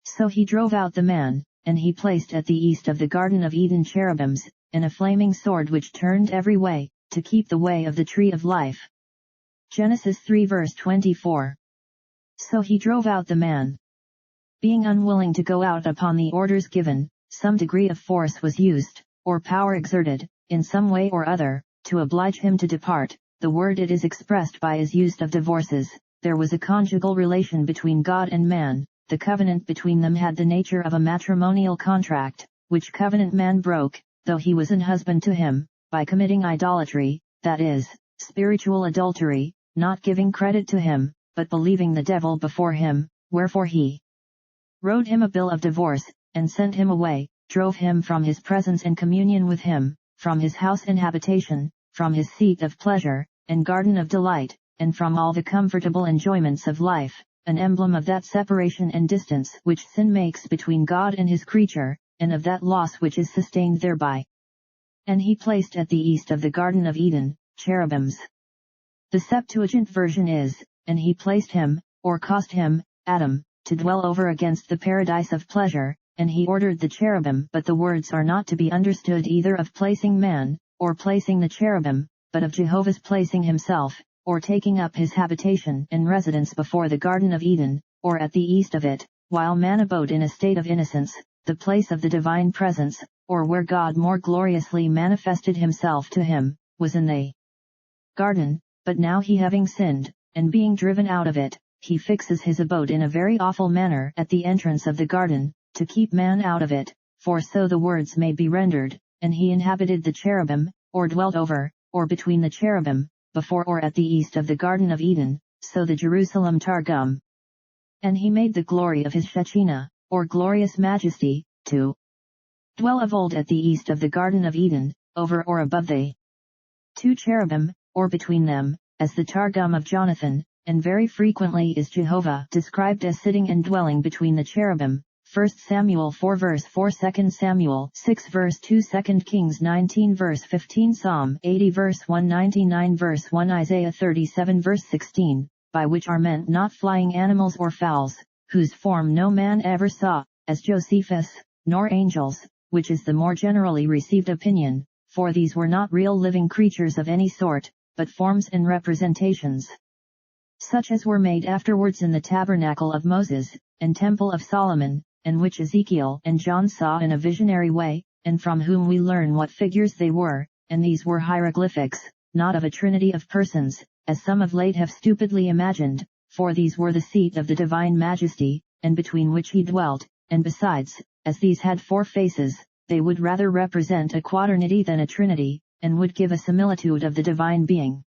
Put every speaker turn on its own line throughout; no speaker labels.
So he drove out the man, and he placed at the east of the Garden of Eden cherubims, and a flaming sword which turned every way, to keep the way of the tree of life. Genesis 3 verse 24. So he drove out the man. Being unwilling to go out upon the orders given, some degree of force was used, or power exerted, in some way or other, to oblige him to depart. The word it is expressed by is used of divorces. There was a conjugal relation between God and man. The covenant between them had the nature of a matrimonial contract, which covenant man broke, though he was an husband to him, by committing idolatry, that is, spiritual adultery, not giving credit to him, but believing the devil before him, wherefore he wrote him a bill of divorce, and sent him away, drove him from his presence and communion with him, from his house and habitation, from his seat of pleasure, and garden of delight, and from all the comfortable enjoyments of life, an emblem of that separation and distance which sin makes between God and his creature, and of that loss which is sustained thereby. And he placed at the east of the Garden of Eden, cherubims. The Septuagint version is, and he placed him, or caused him, Adam, to dwell over against the paradise of pleasure, and he ordered the cherubim. But the words are not to be understood either of placing man, or placing the cherubim, but of Jehovah's placing himself, or taking up his habitation and residence before the Garden of Eden, or at the east of it, while man abode in a state of innocence, the place of the divine presence, or where God more gloriously manifested himself to him, was in the garden. But now he having sinned, and being driven out of it, he fixes his abode in a very awful manner at the entrance of the garden, to keep man out of it, for so the words may be rendered, and he inhabited the cherubim, or dwelt over, or between the cherubim, before or at the east of the Garden of Eden, so the Jerusalem Targum. And he made the glory of his Shekinah, or glorious majesty, to dwell of old at the east of the Garden of Eden, over or above the two cherubim, or between them, as the Targum of Jonathan, and very frequently is Jehovah described as sitting and dwelling between the cherubim. 1 Samuel 4 verse 4, 2 Samuel 6 verse 2, 2 Kings 19 verse 15, Psalm 80 verse 199 verse 1, Isaiah 37 verse 16, by which are meant not flying animals or fowls, whose form no man ever saw, as Josephus, nor angels, which is the more generally received opinion, for these were not real living creatures of any sort, but forms and representations, such as were made afterwards in the tabernacle of Moses, and temple of Solomon, and which Ezekiel and John saw in a visionary way, and from whom we learn what figures they were, and these were hieroglyphics, not of a trinity of persons, as some of late have stupidly imagined, for these were the seat of the divine majesty, and between which he dwelt, and besides, as these had four faces, they would rather represent a quaternity than a trinity, and would give a similitude of the divine being,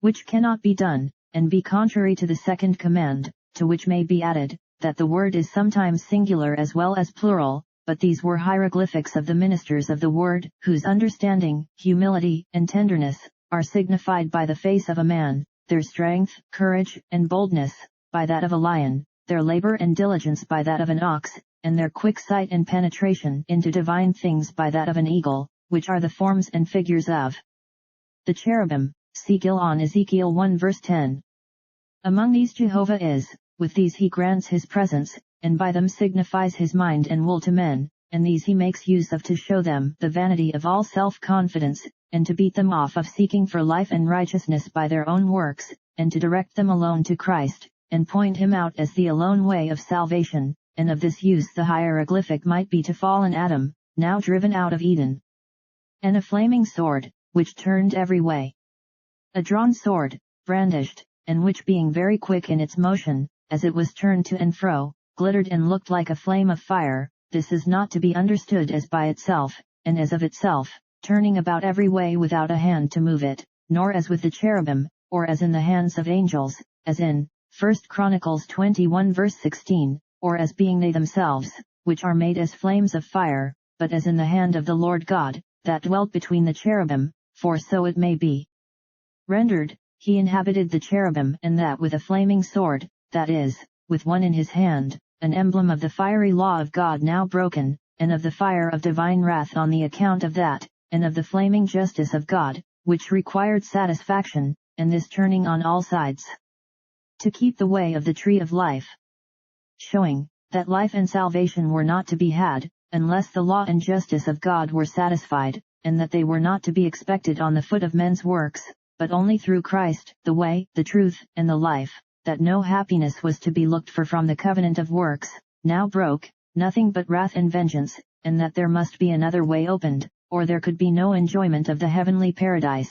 which cannot be done, and be contrary to the second command, to which may be added, that the word is sometimes singular as well as plural, but these were hieroglyphics of the ministers of the word, whose understanding, humility, and tenderness, are signified by the face of a man, their strength, courage, and boldness, by that of a lion, their labor and diligence by that of an ox, and their quick sight and penetration into divine things by that of an eagle, which are the forms and figures of the cherubim. See Gil on Ezekiel 1 verse 10. Among these Jehovah is, with these he grants his presence, and by them signifies his mind and will to men, and these he makes use of to show them the vanity of all self-confidence, and to beat them off of seeking for life and righteousness by their own works, and to direct them alone to Christ, and point him out as the alone way of salvation, and of this use the hieroglyphic might be to fallen Adam, now driven out of Eden. And a flaming sword, which turned every way. A drawn sword, brandished, and which being very quick in its motion, as it was turned to and fro, glittered and looked like a flame of fire. This is not to be understood as by itself, and as of itself, turning about every way without a hand to move it, nor as with the cherubim, or as in the hands of angels, as in 1 Chronicles 21 verse 16, or as being they themselves, which are made as flames of fire, but as in the hand of the Lord God, that dwelt between the cherubim, for so it may be rendered, he inhabited the cherubim, and that with a flaming sword, that is, with one in his hand, an emblem of the fiery law of God now broken, and of the fire of divine wrath on the account of that, and of the flaming justice of God, which required satisfaction, and this turning on all sides, to keep the way of the tree of life. Showing, that life and salvation were not to be had, unless the law and justice of God were satisfied, and that they were not to be expected on the foot of men's works, but only through Christ, the way, the truth, and the life, that no happiness was to be looked for from the covenant of works, now broke, nothing but wrath and vengeance, and that there must be another way opened, or there could be no enjoyment of the heavenly paradise.